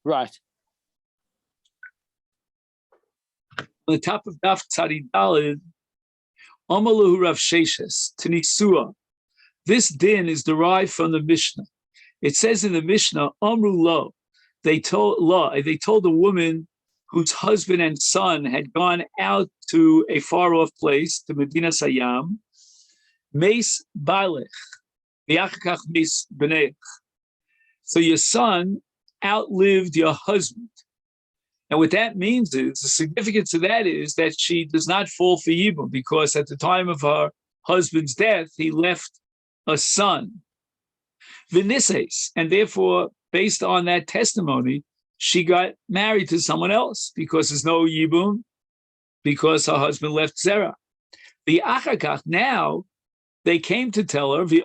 Right. On the top of Daf Tzadi Daled, Amalahu Rav Sheshes, Tanisua. This din is derived from the Mishnah. It says in the Mishnah, Amru Lo, they told the woman whose husband and son had gone out to a far-off place, to Medina Sayam, Meis Balech, V'achakach Meis B'neich. So your son outlived your husband. And what that means is, the significance of that is that she does not fall for Yibum, because at the time of her husband's death, he left a son, V'nises, and therefore, based on that testimony, she got married to someone else, because there's no Yibum, because her husband left Zerah. The Achakach, now, they came to tell her, it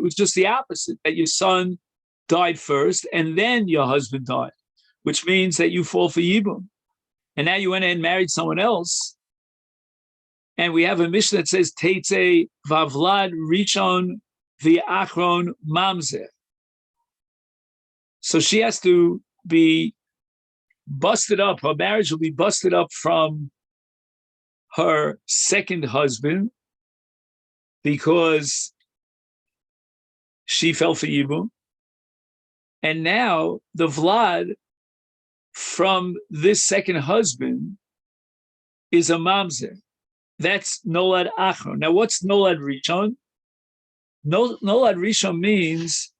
was just the opposite, that your son died first, and then your husband died, which means that you fall for Yibum. And now you went and married someone else. And we have a Mishnah that says, Teitze Vavlad Rishon V'achron Mamzer. So she has to be busted up. Her marriage will be busted up from her second husband because she fell for Yibum. And now the Vlad from this second husband is a mamzer. That's Nolad Achron. Now, what's Nolad Rishon? Nolad Rishon means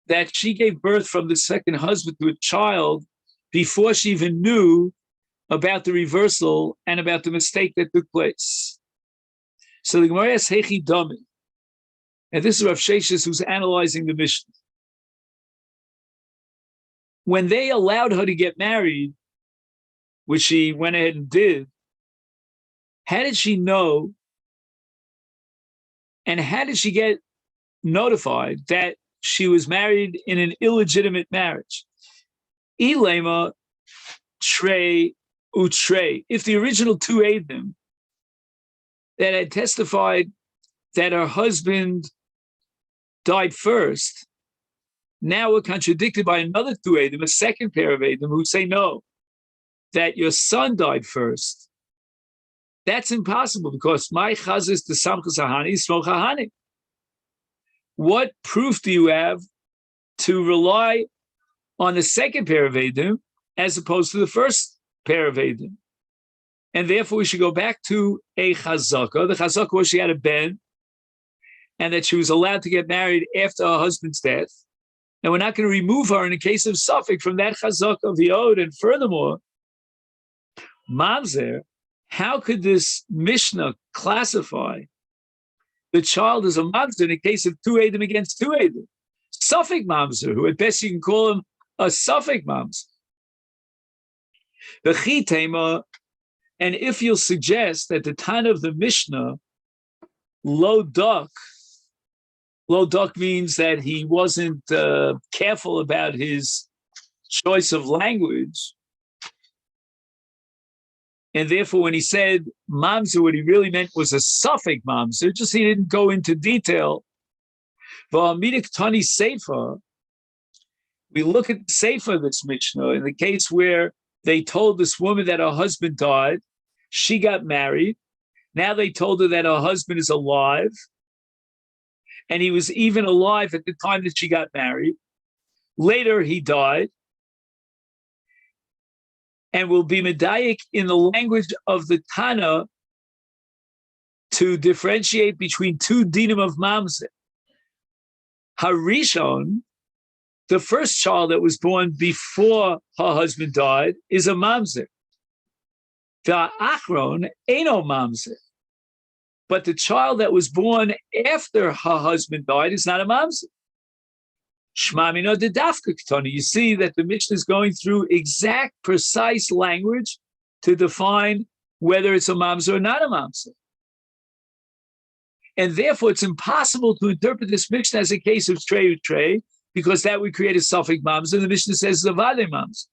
that she gave birth from the second husband to a child before she even knew about the reversal and about the mistake that took place. So the Gemara has Hechi Dami. And this is Rav Sheshes who's analyzing the Mishnah. When they allowed her to get married, which she went ahead and did, how did she know and how did she get notified that she was married in an illegitimate marriage? Ilema Trey Utrey. If the original two Eidim that had testified that her husband died first, now we're contradicted by another two Eidim, a second pair of Eidim, who say no, that your son died first. That's impossible because my chazis to samchus hahani smoch hahani. What proof do you have to rely on the second pair of Eidim as opposed to the first pair of Eidim? And therefore we should go back to a chazaka. The chazaka was she had a ben and that she was allowed to get married after her husband's death. And we're not going to remove her in the case of Suffolk from that chazaka of the Od. And furthermore, mamzer, how could this Mishnah classify the child as a mamzer in a case of two Eidim against two Eidim? Suffolk mamzer, who at best you can call him a Suffolk mamzer. The chitema, and if you'll suggest that the time of the Mishnah, lo duck means that he wasn't careful about his choice of language. And therefore, when he said mamzer, what he really meant was a Suffolk mamzer, just he didn't go into detail. V'amidik tani sefer, we look at the sefer of this Mishnah, in the case where they told this woman that her husband died, she got married, now they told her that her husband is alive, and he was even alive at the time that she got married. Later, he died, and will be medayik in the language of the Tana to differentiate between two dinim of mamzer. Harishon, the first child that was born before her husband died, is a mamzer. The achron eno mamzer. But the child that was born after her husband died is not a mamzer. Shmamino de dafka ketani. You see that the Mishnah is going through exact, precise language to define whether it's a mamzer or not a mamzer. And therefore, it's impossible to interpret this Mishnah as a case of trey utrey, because that would create a Suffolk mamzer. The Mishnah says zavade mamzer.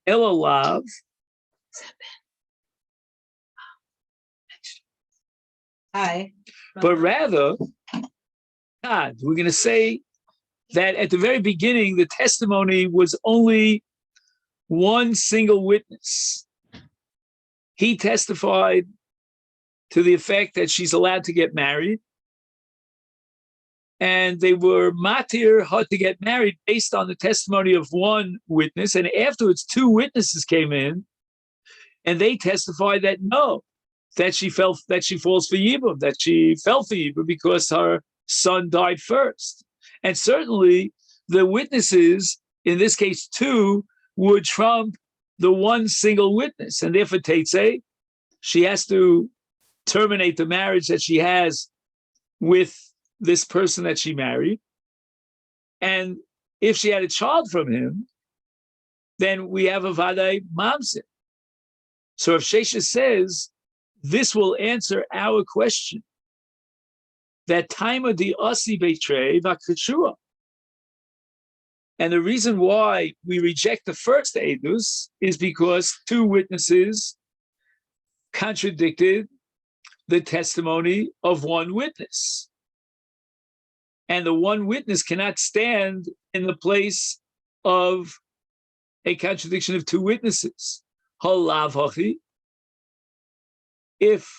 Elolav. Hi. But rather, God, we're going to say that at the very beginning, the testimony was only one single witness. He testified to the effect that she's allowed to get married. And they were matir her to get married based on the testimony of one witness. And afterwards, two witnesses came in and they testified that no, that she falls for Yibum, that she fell for Yibum because her son died first. And certainly the witnesses, in this case two, would trump the one single witness. And therefore, Teitze, she has to terminate the marriage that she has with this person that she married. And if she had a child from him, then we have a Vadai Mamzer. So if Shesha says, this will answer our question, that Taima di Asi Beitrei Vakachua. And the reason why we reject the first Edus is because two witnesses contradicted the testimony of one witness. And the one witness cannot stand in the place of a contradiction of two witnesses. Halav hachi. If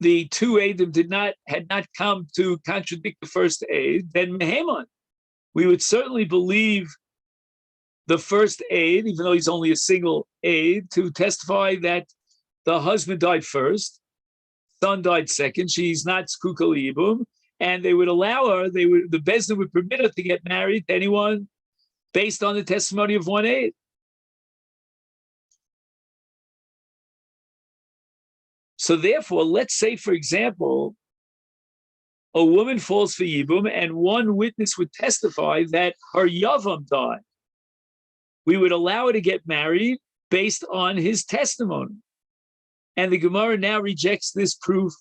the two Eidim had not come to contradict the first Eid, then Meheman, we would certainly believe the first Eid, even though he's only a single Eid, to testify that the husband died first, son died second, she's not Skukal Yibum, and they would allow her, the Beis Din would permit her to get married to anyone based on the testimony of one Eid. So therefore, let's say, for example, a woman falls for Yibum and one witness would testify that her Yavam died. We would allow her to get married based on his testimony. And the Gemara now rejects this proof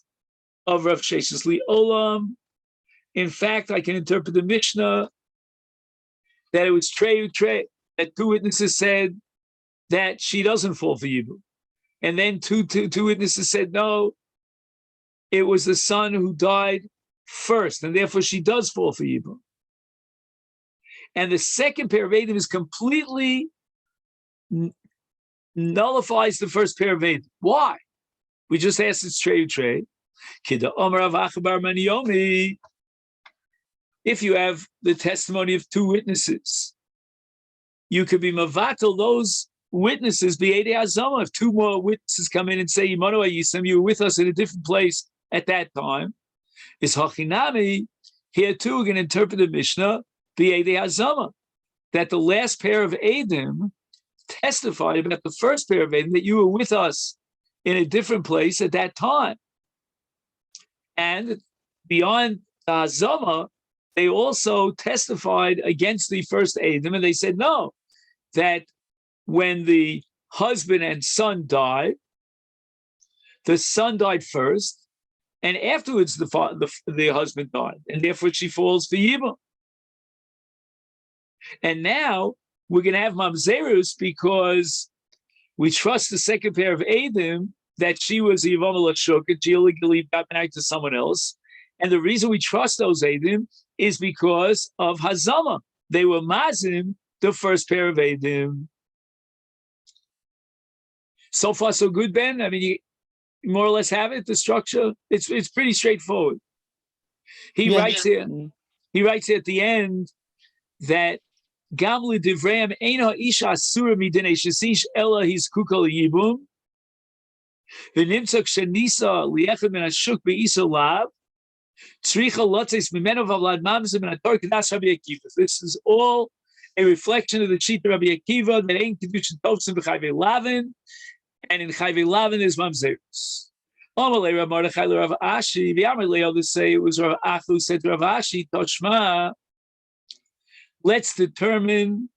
of Rav Sheshes Li Olam. In fact, I can interpret the Mishnah that it was Trey, that two witnesses said that she doesn't fall for Yibum. And then two witnesses said, no, it was the son who died first, and therefore she does fall for Yibum. And the second pair of Eidim is completely nullifies the first pair of Eidim. Why? We just asked it's Trey. Kida Omer Av Achabar Man Yomi. If you have the testimony of two witnesses, you could be mavatal those witnesses, B'Yedei Hazama. If two more witnesses come in and say, Yimanu Yisem, you were with us in a different place at that time, is Hachinami. Here too, we're going to interpret the Mishnah, B'Yedei Hazama, that the last pair of Eidim testified about the first pair of Eidim, that you were with us in a different place at that time. And beyond the Hazama, they also testified against the first Eidim, and they said, no, that when the husband and son died, the son died first, and afterwards the husband died, and therefore she falls for Yibum. And now we're going to have Mamzerus because we trust the second pair of Eidim that she was Yevamot Shuk and she illegally got married to someone else. And the reason we trust those Eidim is because of Hazama. They were Mazim, the first pair of Eidim. So far, so good, Ben. I mean, you more or less have it. The structure, it's pretty straightforward. He writes here at the end that Gamli Divreim Eina Isha Asura Midine Shesish Ella His Kukal Yibum V'Nimtzak Shenisa Liechem Min Ashuk Beisa Lab Tzricha Lotzes Mimeno Vavlad Mamzim and Ator Kedas Rabbi Akiva. This is all a reflection of the Shita Rabbi Akiva that ain't Kedushin Tovsim B'Chayvei Lavin. And in Chayvei Lavin is Mamzerus. Amalei Rav Mordechai Rav Ashi. V'Amalei others say it was Rav Achu said to Rav Ashi, Toshma. Let's determine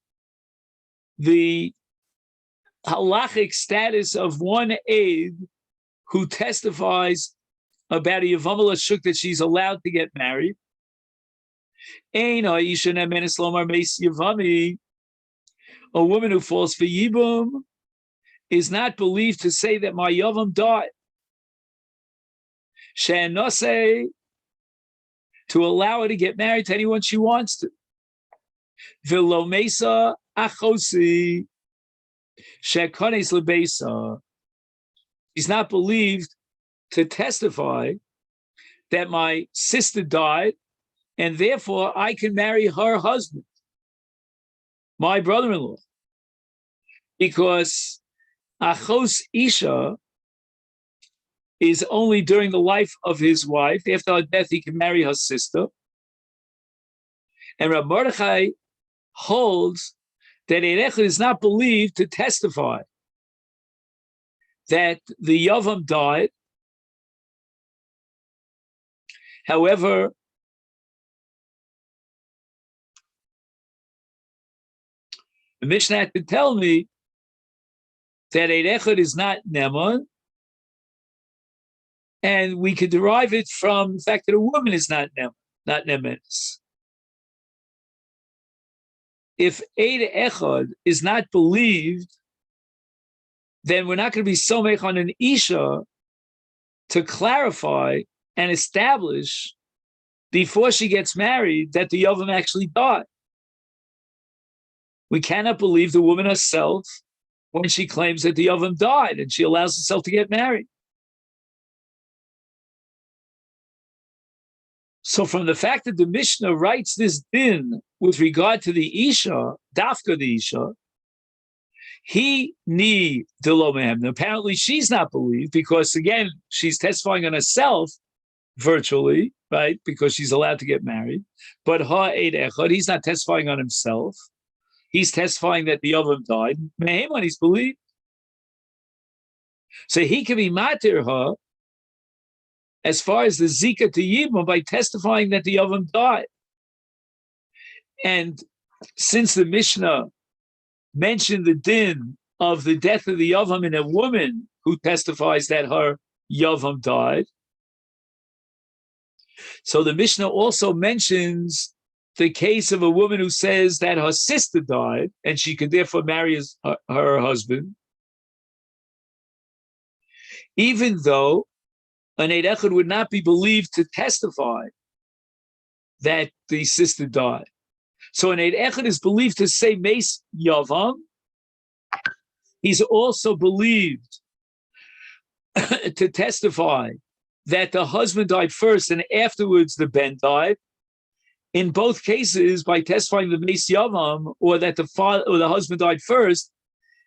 the halachic status of one aide who testifies about a Yevamot Shuk that she's allowed to get married. Ein ha'isha ne'menes lomar meis Yevami. A woman who falls for Yibum is not believed to say that my Yavam died. She'enose, to allow her to get married to anyone she wants to. V'lo mesa achosi shekones lebesa. He's not believed to testify that my sister died, and therefore I can marry her husband, my brother-in-law, because achos isha is only during the life of his wife. After her death, he can marry her sister. And Rav Mordechai holds that Eid Echad is not believed to testify that the Yavam died. However, the Mishnah had to tell me that Eid Echad is not Neman, and we could derive it from the fact that a woman is not Nemenis. If Eid Echad is not believed, then we're not going to be somech on an Isha to clarify and establish before she gets married that the Yavam actually died. We cannot believe the woman herself when she claims that the Yavam died and she allows herself to get married. So from the fact that the Mishnah writes this din with regard to the Isha, Dafka the Isha, he ni dilomem. Apparently she's not believed because, again, she's testifying on herself virtually, right? Because she's allowed to get married. But ha eid echad, he's not testifying on himself. He's testifying that the Yavam died. Meheman, he's believed. So he can be matir her as far as the Zika to Yibam by testifying that the Yavam died. And since the Mishnah mentioned the din of the death of the Yavam in a woman who testifies that her Yavam died, so the Mishnah also mentions the case of a woman who says that her sister died and she can therefore marry her husband, even though an Eid Echad would not be believed to testify that the sister died. So an Eid Echad is believed to say Meis Yavam. He's also believed to testify that the husband died first and afterwards the ben died. In both cases, by testifying the Meis Yavam, or that the father or the husband died first,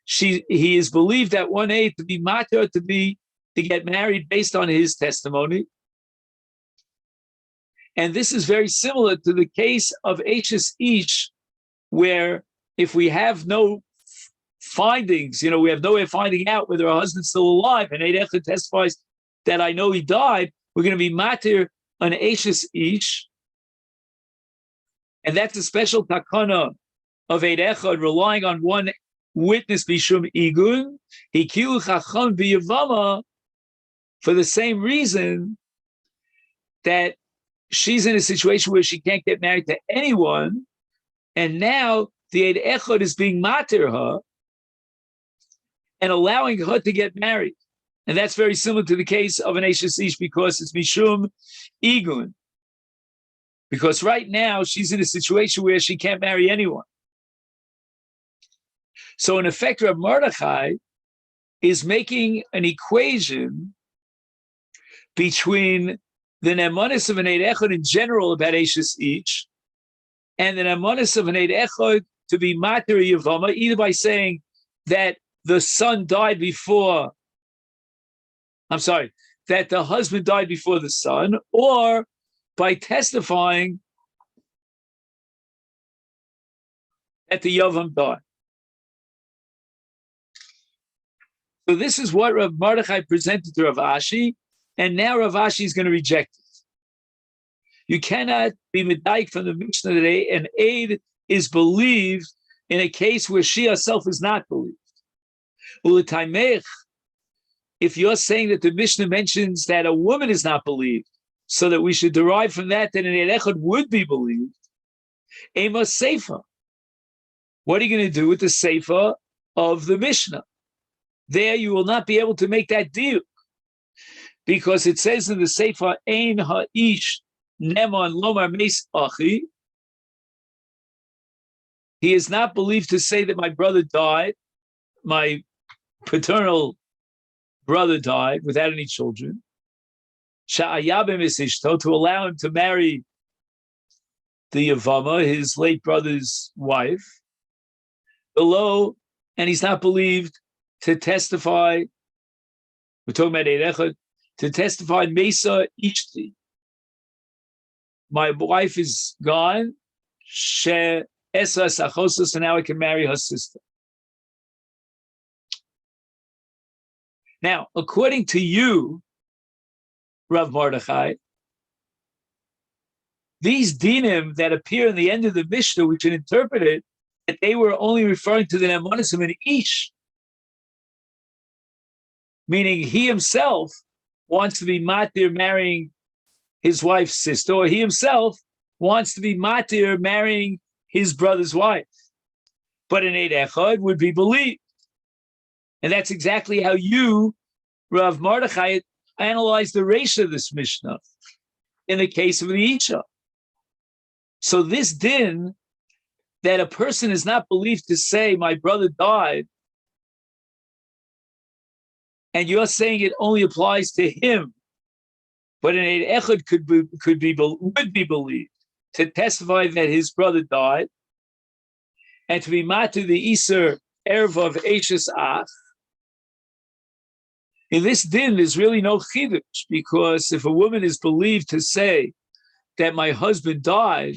he is believed at 1/8 to be matir to get married based on his testimony. And this is very similar to the case of Eishes Ish, where if we have no findings, we have no way of finding out whether our husband's still alive, and Eid Echad testifies that I know he died, we're going to be matir on Eishes Ish. And that's a special takana of Eid Echad, relying on one witness, Bishum Igun, Hikiu Chacham B'Yevama, for the same reason that she's in a situation where she can't get married to anyone, and now the Eid Echad is being matir her and allowing her to get married. And that's very similar to the case of an Eishes Ish because it's Mishum Igun. Because right now she's in a situation where she can't marry anyone. So in effect, Rav Mordechai is making an equation between the nemanis of an Eid Echad in general about Eishes Ish and the nemanis of an Eid Echad to be matir Yevama, either by saying that the son died before, that the husband died before the son, or by testifying that the Yavam died. So this is what Rav Mordechai presented to Rav Ashi, and now Rav Ashi is going to reject it. You cannot be medaik from the Mishnah today, an aid is believed in a case where she herself is not believed. If you're saying that the Mishnah mentions that a woman is not believed, so that we should derive from that an Eid Echad would be believed, Ema Seifa. What are you going to do with the Seifa of the Mishnah? There you will not be able to make that deal, because it says in the Seifa, Ein Ha'ish Neman Lomar Meis Achi, he is not believed to say that my brother died, my paternal brother died without any children, to allow him to marry the Yevamot, his late brother's wife, below, and he's not believed to testify. We're talking about Eid Echad, to testify Mesa Ishti. My wife is gone. She Esa Sachosa, so now I can marry her sister. Now, according to you, Rav Mordechai, these dinim that appear in the end of the Mishnah, we can interpret it that they were only referring to the Nemonism and Ish, meaning he himself wants to be matir marrying his wife's sister, or he himself wants to be matir marrying his brother's wife. But an Eid Echad would be believed. And that's exactly how you, Rav Mordechai, analyzed the ratio of this Mishnah in the case of the Isha. So this din, that a person is not believed to say, my brother died, and you're saying it only applies to him, but an Eid Echad would be believed to testify that his brother died, and to be matu the Iser Erev of Eishes Ach. In this din, there's really no chidush, because if a woman is believed to say that my husband died,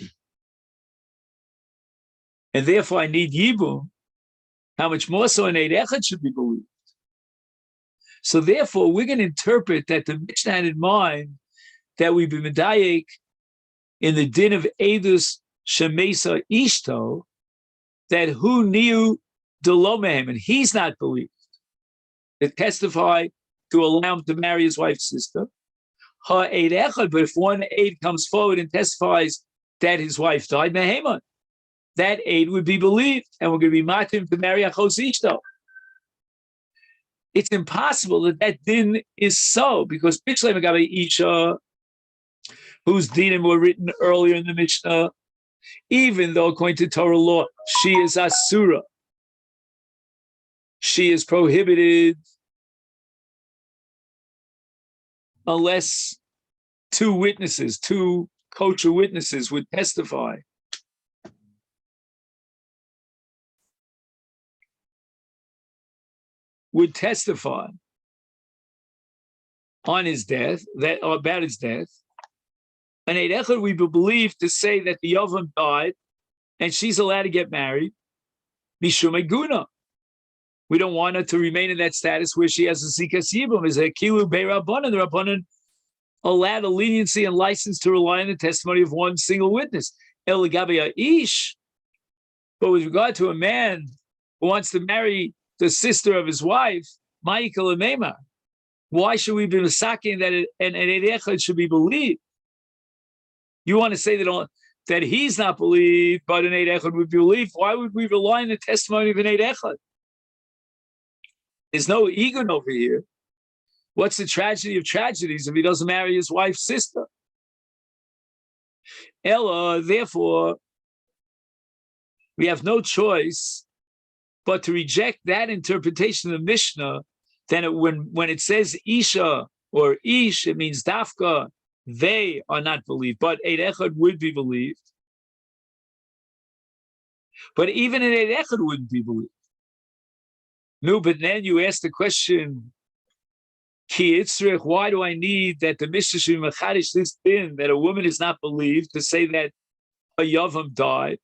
and therefore I need yibum, how much more so an Eid Echad should be believed? So therefore, we're going to interpret that the Mishnah had in mind that we be medayek in the din of Eidus Shemesa Ishto, that who knew Delomehem, and he's not believed, to testify to allow him to marry his wife's sister. Ha Eid Echad, but if one aid comes forward and testifies that his wife died, Meheman, that aid would be believed, and we're going to be matim to marry Achos Ishto. It's impossible that din is so, because Bichlei Megabe Isha, whose dinim were written earlier in the Mishnah, even though according to Torah law, she is asura, she is prohibited unless two kosher witnesses would testify. On his death, about his death. And Eid Echad, we believe to say that the Yavam died, and she's allowed to get married. Mishum Eguna. We don't want her to remain in that status where she has a Zikas Yibum, is a Kilu Bei Rabbanan. The Rabbanan allowed a leniency and license to rely on the testimony of one single witness. El Gabi Ish. But with regard to a man who wants to marry the sister of his wife, Ma'ikal Meimar, why should we be masaking that an Eid Echad should be believed? You want to say that he's not believed, but an Eid Echad would be believed. Why would we rely on the testimony of an Eid Echad? There's no ego over here. What's the tragedy of tragedies if he doesn't marry his wife's sister? Ella, therefore, we have no choice but to reject that interpretation of the Mishnah. Then when it says Isha or Ish, it means Dafka, they are not believed, but Eid Echad would be believed. But even an Eid Echad wouldn't be believed. No, but then you ask the question, Ki Itzrich, why do I need that the Mishnah should be machadish this din, that a woman is not believed to say that a Yavam died?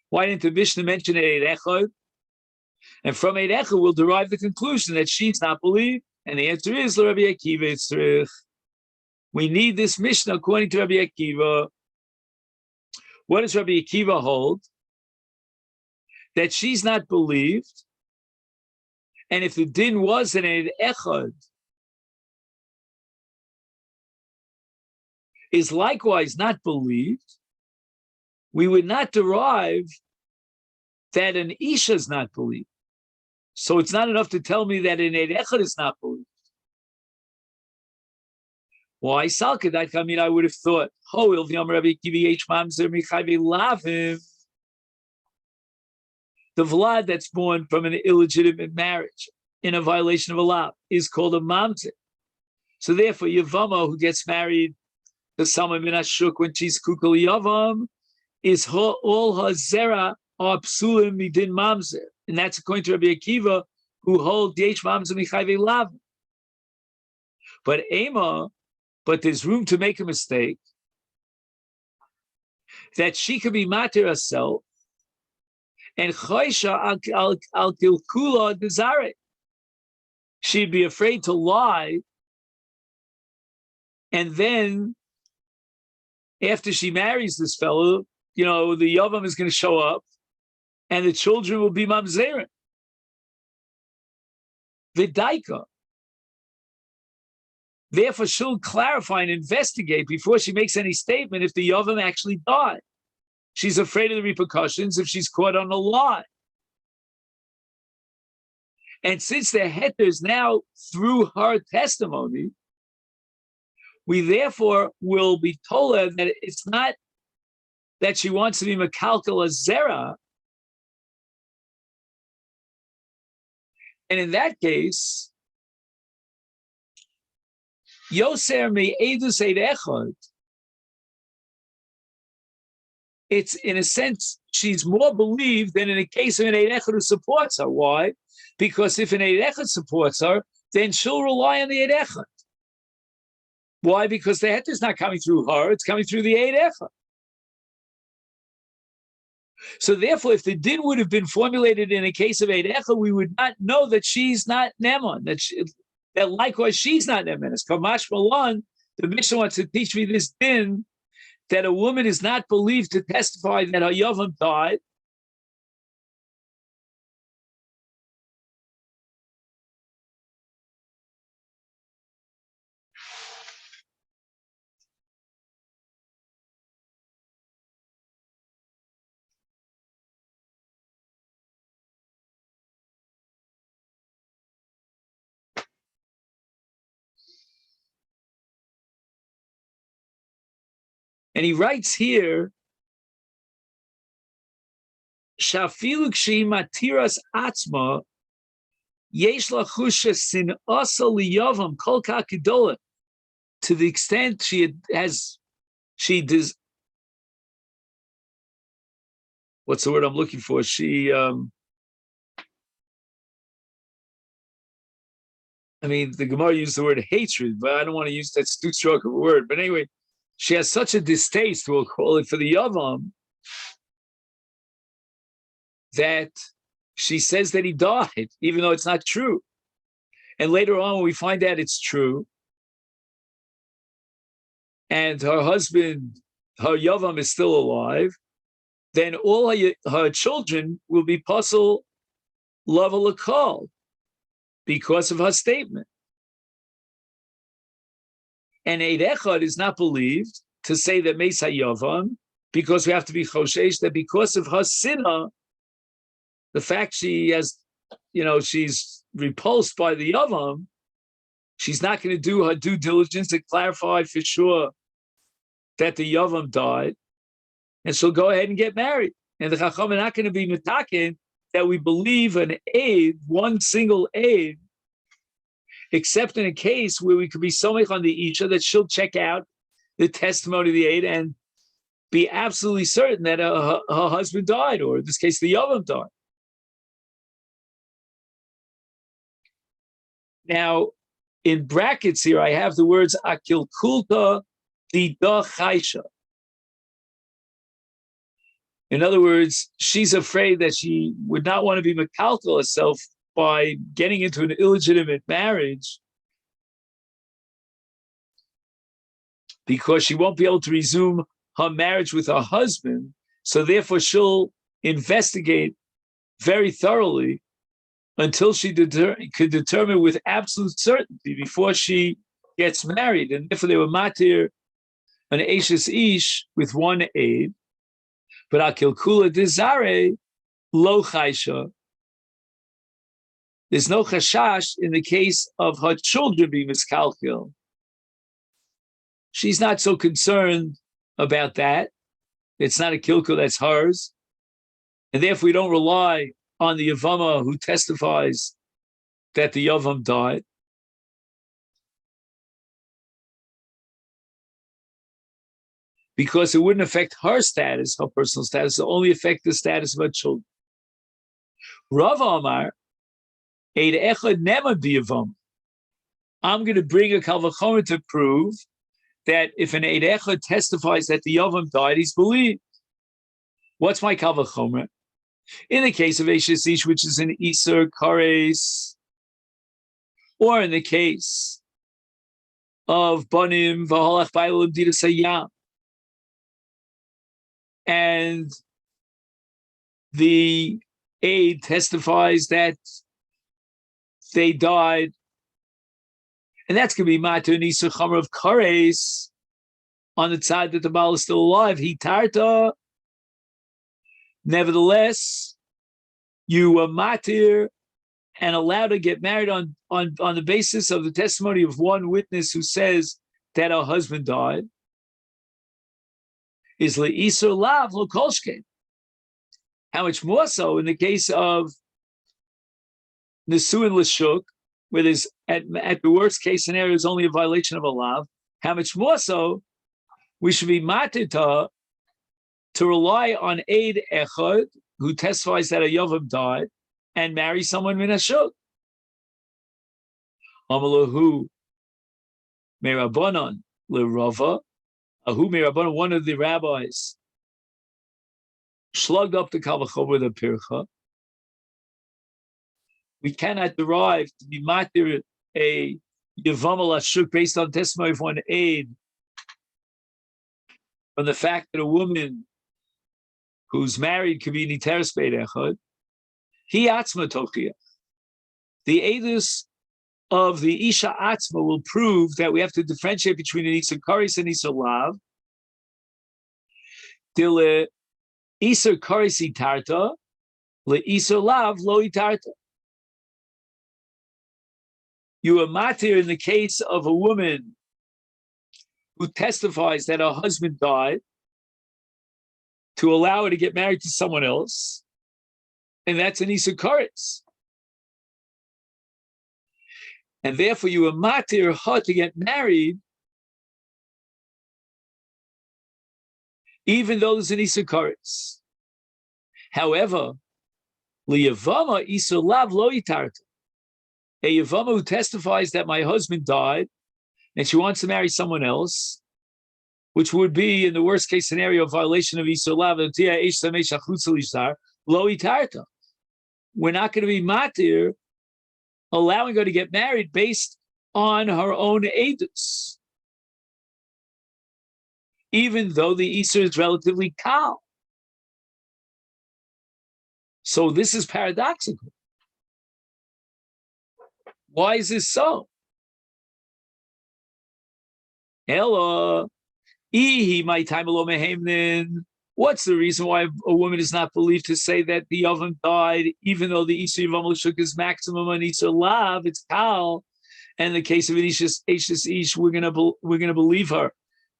Why didn't the Mishnah mention Eid Echad? And from Eid Echad, we'll derive the conclusion that she's not believed. And the answer is, Rabbi Akiva Itzrich. We need this Mishnah according to Rabbi Akiva. What does Rabbi Akiva hold? That she's not believed. And if the din was an Eid Echad, is likewise not believed, we would not derive that an Isha is not believed. So it's not enough to tell me that an Eid Echad is not believed. Why Salka? I mean, I would have thought, the vlad that's born from an illegitimate marriage in a violation of a law is called a mamzer. So therefore, Yevamot, who gets married to someone min hashuk when she's kukul yavam, is all her zera are psulim midin mamzer, and that's according to Rabbi Akiva, who holds yesh mamzer michayve lav. But there's room to make a mistake that she could be matir herself and choisha al kilkula desire. She'd be afraid to lie, and then after she marries this fellow, the yavam is going to show up, and the children will be mamzerim. Vidaika. Therefore, she'll clarify and investigate before she makes any statement if the yavam actually died. She's afraid of the repercussions if she's caught on a lie. And since the heter is now through her testimony, we therefore will be told that it's not that she wants to be mekalkel zera. And in that case, Yoser me'edus eid echad, it's in a sense, she's more believed than in a case of an eid echad who supports her. Why? Because if an eid echad supports her, then she'll rely on the eid echad. Why? Because the heter is not coming through her, it's coming through the eid echad. So therefore, if the din would have been formulated in a case of eid echad, we would not know that she's not neman, that likewise she's not neman. As Kamash Malan, the Mishnah wants to teach me this din, that a woman is not believed to testify that her yavam died, and he writes here, Shafilu k'shi matiras atzma yesh lachusha sin asa liyavam kol kakidola. To the extent she does. What's the word I'm looking for? The Gemara used the word hatred, but I don't want to use that too strong of a word. But anyway, she has such a distaste, we'll call it, for the yavam, that she says that he died, even though it's not true. And later on, when we find out it's true, and her husband, her yavam, is still alive, then all her children will be puzzle level of call because of her statement. And Eid Echad is not believed to say that Meis HaYavam, because we have to be choshesh that because of her sinah, the fact she has, she's repulsed by the Yavam, she's not going to do her due diligence to clarify for sure that the Yavam died, and she'll go ahead and get married. And the Chacham are not going to be mitaken that we believe an aid, one single aid, except in a case where we could be so much on the Isha that she'll check out the testimony of the aid and be absolutely certain that her husband died, or in this case, the Yavam died. Now, in brackets here, I have the words Akil Kulta Dida Chaisha. In other words, she's afraid that she would not want to be mekalkel herself by getting into an illegitimate marriage because she won't be able to resume her marriage with her husband. So therefore, she'll investigate very thoroughly until she could determine with absolute certainty before she gets married. And therefore, they were matir an Eishes Ish with one aid, but Akil Kula Dizare Lo Chaisha. There's no chashash in the case of her children being miskalkil. She's not so concerned about that. It's not a kilkul that's hers. And therefore, we don't rely on the Yevama who testifies that the Yavam died. Because it wouldn't affect her status, her personal status, it only affect the status of her children. Rav Amar, Eid Echad Nemad B'Yavam. I'm going to bring a Kal V'chomer to prove that if an Eid Echad testifies that the Yavam died, he's believed. What's my Kal V'chomer? In the case of Eishes Ish, which is an Isur Kares, or in the case of Banim V'Holach Bailam Dida Sayam, and the aide testifies that they died, and that's going to be Matur Nisur Chomer of Kares on the side that the Baal is still alive. He tarta. Nevertheless, you were matir and allowed to get married on the basis of the testimony of one witness who says that her husband died. Is le'isur lav lo kolshkein. How much more so in the case of Nesu and Lashuk, where there's at the worst case scenario is only a violation of a lav. How much more so we should be matir to rely on Eid Echad, who testifies that a Yavam died, and marry someone min hashuk. Amalahu merabanan lerava, ahu merabanan, one of the rabbis slugged up the Kal V'chomer with a pircha. We cannot derive to be matir a Yavam al-Ashuk based on testimony of one aid from the fact that a woman who's married could be niteres beid echad. He atzma tochia. The edus of the isha atzma will prove that we have to differentiate between an isur kares and isur lav. Dile isur kares itarta, le isur lav lo itarta. You are matir in the case of a woman who testifies that her husband died, to allow her to get married to someone else, and that's an isur kares. And therefore, you are matir her to get married, even though there's an isur kares. However, liyavama isur lav lo itarta. A Yevama who testifies that my husband died, and she wants to marry someone else, which would be, in the worst case scenario, a violation of Isur Lav, lo itarta. We're not going to be matir, allowing her to get married based on her own edus, even though the Isur is relatively kal. So this is paradoxical. Why is this so? Ella, my time what's the reason why a woman is not believed to say that the Yavam died, even though the Isur Yavam L'Shuk is maximum on Isur Lav, it's Kal, and in the case of an Eishes Ish, we're gonna believe her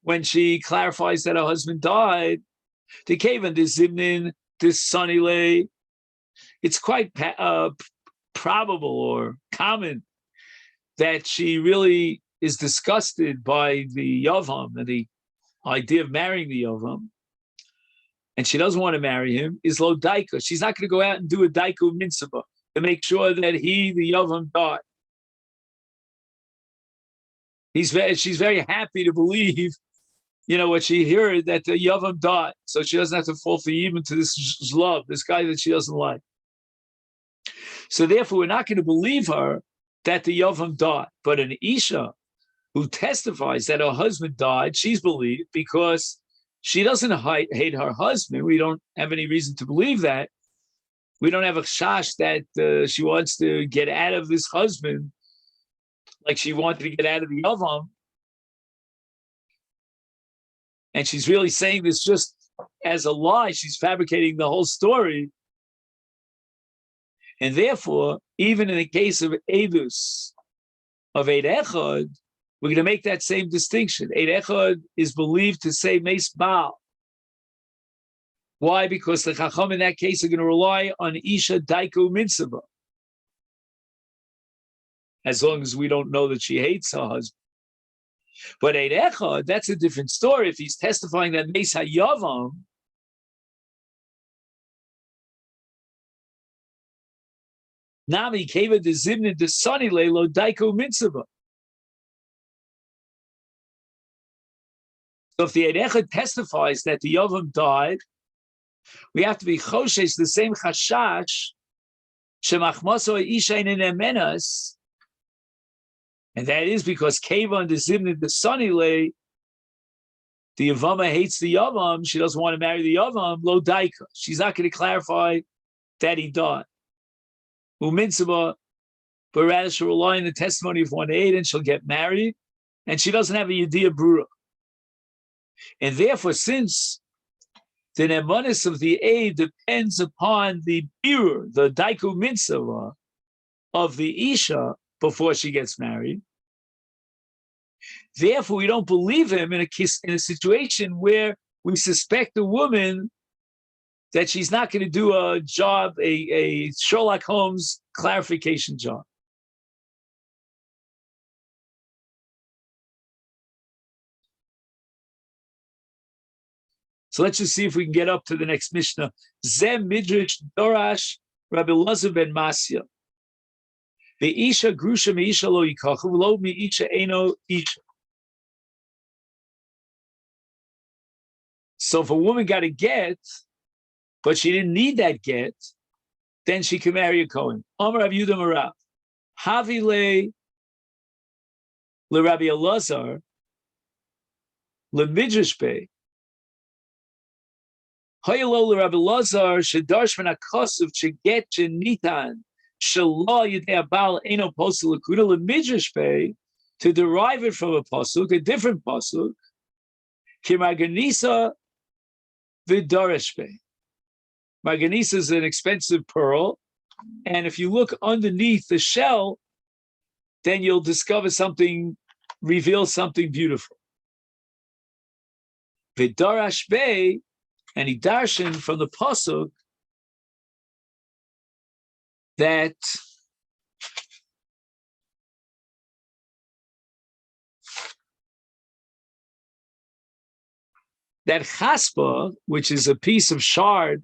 when she clarifies that her husband died. The Kavan, the Zimnin, this Sunny, it's quite probable or common that she really is disgusted by the Yavam and the idea of marrying the Yavam, and she doesn't want to marry him, is lo daika. She's not going to go out and do a daiku mitzvah to make sure that the Yavam, died. She's very happy to believe, what she heard, that the Yavam died, so she doesn't have to fall for even to this love, this guy that she doesn't like. So therefore, we're not going to believe her that the Yavam died. But an Isha who testifies that her husband died, she's believed because she doesn't hate her husband. We don't have any reason to believe that. We don't have a chash that she wants to get out of this husband like she wanted to get out of the Yavam. And she's really saying this just as a lie. She's fabricating the whole story. And therefore, even in the case of Edus, of Eid Echad, we're going to make that same distinction. Eid Echad is believed to say Meis Baal. Why? Because the Chacham in that case are going to rely on Isha Daiku Mitzvah. As long as we don't know that she hates her husband. But Eid Echad, that's a different story. If he's testifying that Meis HaYavam, Nami Keva de Zimnin de Sonile Lo Daiko Mitzvah. So if the Eid Echad testifies that the Yavam died, we have to be Choshesh, the same Chashash, Shemachmaso Isha in Emenas, and that is because Keva de Zimnin de Sonile, the Yavama hates the Yavam, she doesn't want to marry the Yavam, Lo Daika. She's not going to clarify that he died. Umitzvah, but rather she'll rely on the testimony of one aid and she'll get married, and she doesn't have a Yediyah Brura. And therefore, since the nemanis of the aid depends upon the birur, the daiku mitzvah of the Isha before she gets married, therefore we don't believe him in a situation where we suspect a woman that she's not going to do a job, a Sherlock Holmes clarification job. So let's just see if we can get up to the next Mishnah. Zem Midrash Dorash Rabbi Elazar ben Masya. The Isha Grusha Meisha Lo Yikachu Lo Meisha Eno Isha. So if a woman got a get, but she didn't need that get, then she can marry a Kohen. Amar Rav Yehuda Marav. Havi le Rabbi Elazar le Midrash Bey. Haylo le Rabbi Elazar shedarsh min hakasuv sheget shenitan shelo yedei abal eno posel lekuda le Midrash Bey, to derive it from a pasuk, a different pasuk, kimaganisa v'darash Bey. Marganisa is an expensive pearl, and if you look underneath the shell, then you'll discover something, reveal something beautiful. V'darash Bey, and he darshan from the pasuk that chaspa, which is a piece of shard,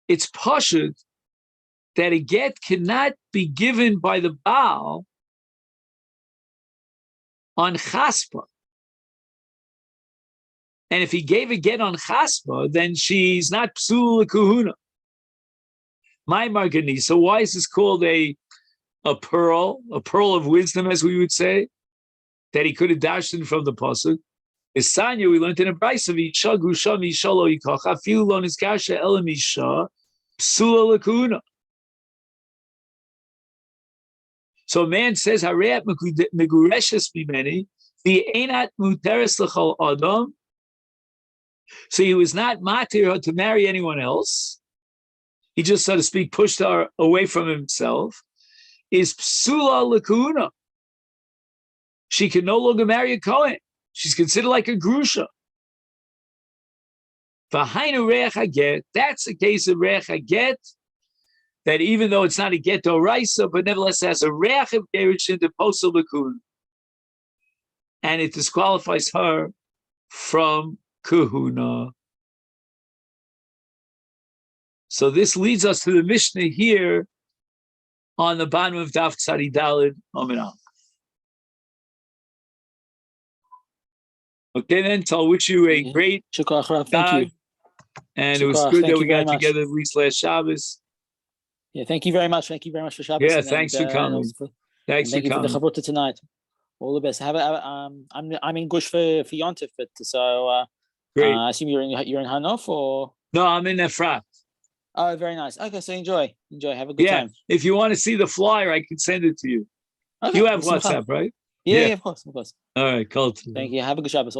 it's pashut that a get cannot be given by the Baal on chaspa. And if he gave a get on chaspa, then she's not psul kahuna. My marganisa. Why is this called a pearl of wisdom, as we would say, that he could have dashed in from the pasuk? Is Sanya, we learned in a brayso of Isha Grusha Misha Lo Yikach Afilu Lo Nizkasha Elam Isha Psula Lakuna. So a man says, Hareat Megureshes Mimeni, the Einat Muteres L'chol Adam. So he was not matir to marry anyone else. He just, so to speak, pushed her away from himself. Is Psula Lakuna. She can no longer marry a Kohen. She's considered like a grusha. V'hainu reach haget. That's a case of reach haget, that even though it's not a get d'oraisa, but nevertheless has a reach of gerushin to posel l'kun, and it disqualifies her from kahuna. So this leads us to the Mishnah here on the bottom of Daf Tzadi Daled Omenam. Okay, then, so I'll wish you a great thank you. And it was good that we got together at least last Shabbos. Yeah, thank you very much. Thank you very much for Shabbos. Yeah, thanks for coming. Thanks for coming. For the chavruta tonight. All the best. I'm in Gush for Yontif, but so great. I assume you're in Hanof, or no? I'm in Efrat. Oh, very nice. Okay, so enjoy. Have a good time. If you want to see the flyer, I can send it to you. Okay, you have WhatsApp, right? Yeah, of course. All right, cool. Thank you. Have a good Shabbos.